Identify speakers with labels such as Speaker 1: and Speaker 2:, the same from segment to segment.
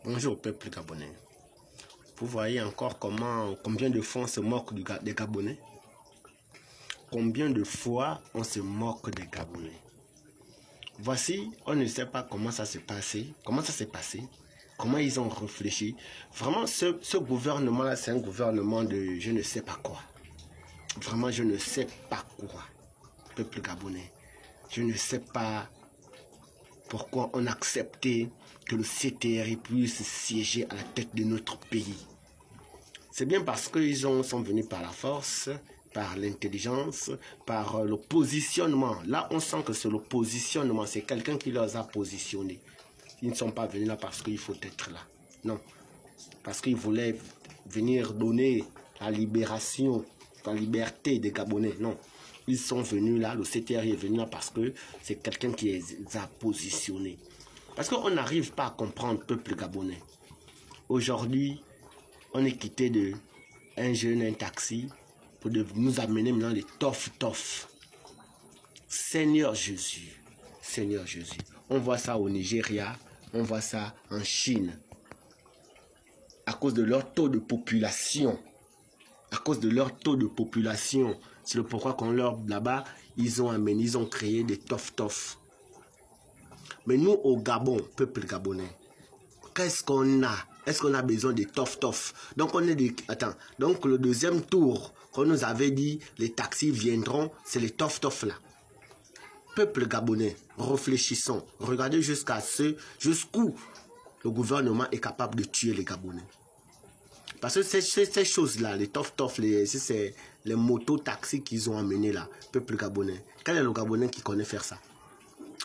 Speaker 1: Bonjour peuple gabonais. Vous voyez encore combien de fois on se moque des Gabonais? Combien de fois on se moque des Gabonais? Voici, on ne sait pas comment ça s'est passé, comment ils ont réfléchi. Vraiment, ce gouvernement-là, c'est un gouvernement de je ne sais pas quoi. Vraiment, je ne sais pas quoi. Peuple gabonais, je ne sais pas pourquoi on a accepté que le CTRI puisse siéger à la tête de notre pays. C'est bien parce qu'ils sont venus par la force, par l'intelligence, par le positionnement. Là, on sent que c'est le positionnement, c'est quelqu'un qui les a positionnés. Ils ne sont pas venus là parce qu'il faut être là. Non, parce qu'ils voulaient venir donner la libération, la liberté des Gabonais. Non, ils sont venus là, le CTRI est venu là parce que c'est quelqu'un qui les a positionnés. Parce qu'on n'arrive pas à comprendre le peuple gabonais. Aujourd'hui, on est quitté de un jeune, un taxi, pour nous amener maintenant les tof-tof. Seigneur Jésus, Seigneur Jésus. On voit ça au Nigeria, on voit ça en Chine. À cause de leur taux de population. À cause de leur taux de population. C'est le pourquoi qu'on leur, là-bas, ils ont créé des tof-tof. Mais nous, au Gabon, peuple gabonais, qu'est-ce qu'on a? Est-ce qu'on a besoin de tof-tof? Donc, on est des... Attends. Donc, le deuxième tour, qu'on nous avait dit, les taxis viendront, c'est les tof-tof là. Peuple gabonais, réfléchissons. Regardez jusqu'où le gouvernement est capable de tuer les Gabonais. Parce que ces choses-là, les tof-tof, c'est les motos-taxis qu'ils ont amenés là, peuple gabonais. Quel est le Gabonais qui connaît faire ça?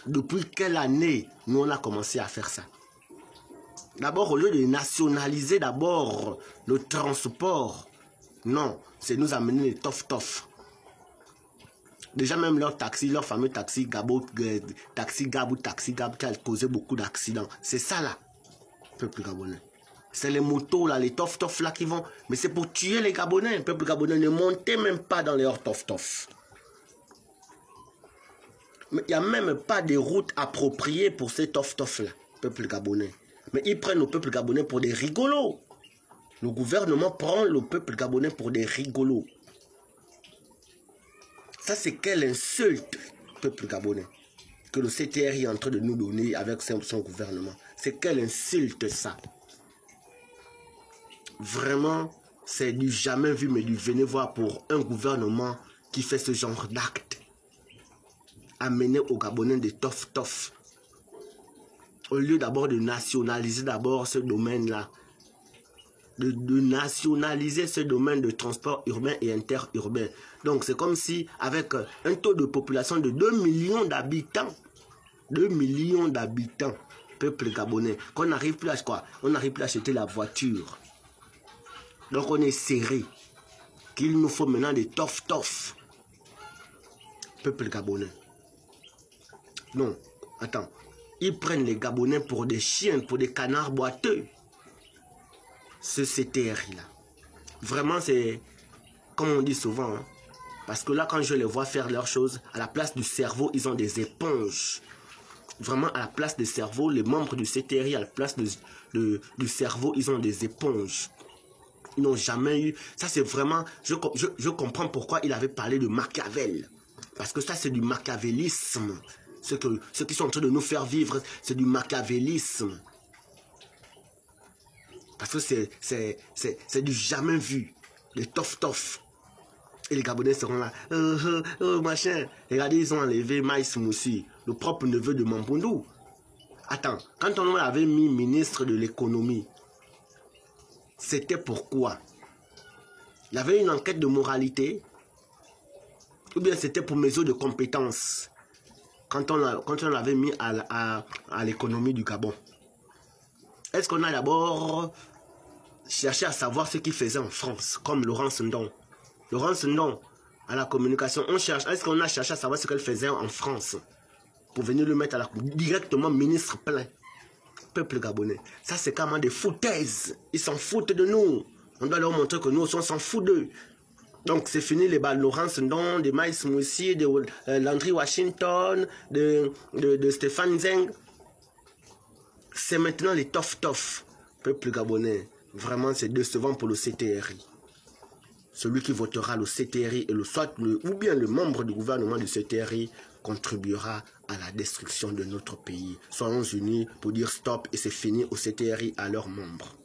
Speaker 1: Depuis quelle année nous on a commencé à faire ça? D'abord, au lieu de nationaliser d'abord le transport, non, c'est nous amener les tof-tof. Déjà même leur taxi, leur fameux taxi Gabo, taxi Gab qui a causé beaucoup d'accidents. C'est ça là, peuple gabonais. C'est les motos là, les tof-tof là qui vont. Mais c'est pour tuer les Gabonais. Peuple gabonais, ne montez même pas dans leurs tof-tof. Mais il n'y a même pas de route appropriée pour ces tof-tof là, peuple gabonais. Mais ils prennent le peuple gabonais pour des rigolos. Le gouvernement prend le peuple gabonais pour des rigolos. Ça, c'est quelle insulte, peuple gabonais, que le CTRI est en train de nous donner avec son gouvernement. C'est quelle insulte, ça. Vraiment, c'est du jamais vu, mais du venez voir pour un gouvernement qui fait ce genre d'acte. Amener aux Gabonais des tof-tof. Au lieu d'abord de nationaliser d'abord ce domaine-là. De nationaliser ce domaine de transport urbain et interurbain. Donc c'est comme si avec un taux de population de 2 millions d'habitants, 2 millions d'habitants, peuple gabonais, qu'on n'arrive plus à quoi? On n'arrive plus à acheter la voiture. Donc on est serré. Qu'il nous faut maintenant des tof-tof. Peuple gabonais. Non, attends. Ils prennent les Gabonais pour des chiens, pour des canards boiteux. Ce CTRI là. Vraiment, c'est comme on dit souvent. Hein, parce que là, quand je les vois faire leurs choses, à la place du cerveau, ils ont des éponges. Vraiment, à la place du cerveau, les membres du CTRI, à la place du cerveau, ils ont des éponges. Ils n'ont jamais eu... Ça, c'est vraiment... Je comprends pourquoi il avait parlé de Machiavel. Parce que ça, c'est du machiavélisme. Ceux qui sont en train de nous faire vivre, c'est du machiavélisme. Parce que c'est du jamais vu. Les tof-tof. Et les Gabonais seront là. Machin. Regardez, ils ont enlevé Maïs Moussi, le propre neveu de Mamboundou. Attends, quand on l'avait mis ministre de l'économie, c'était pourquoi? Il y avait une enquête de moralité? Ou bien c'était pour mesure de compétence? Quand on l'avait mis à l'économie du Gabon. Est-ce qu'on a d'abord cherché à savoir ce qu'il faisait en France, comme Laurence Ndong? Laurence Ndong, à la communication, est-ce qu'on a cherché à savoir ce qu'elle faisait en France pour venir le mettre directement ministre plein? Peuple gabonais, ça c'est quand même des foutaises. Ils s'en foutent de nous. On doit leur montrer que nous aussi on s'en fout d'eux. Donc c'est fini les balles Laurence Ndong, de Maïs Moussi, de Landry Washington, de Stéphane Zeng. C'est maintenant les tof-tof. Peuple gabonais, vraiment c'est décevant pour le CTRI. Celui qui votera le CTRI et ou bien le membre du gouvernement du CTRI contribuera à la destruction de notre pays. Soyons unis pour dire stop et c'est fini au CTRI à leurs membres.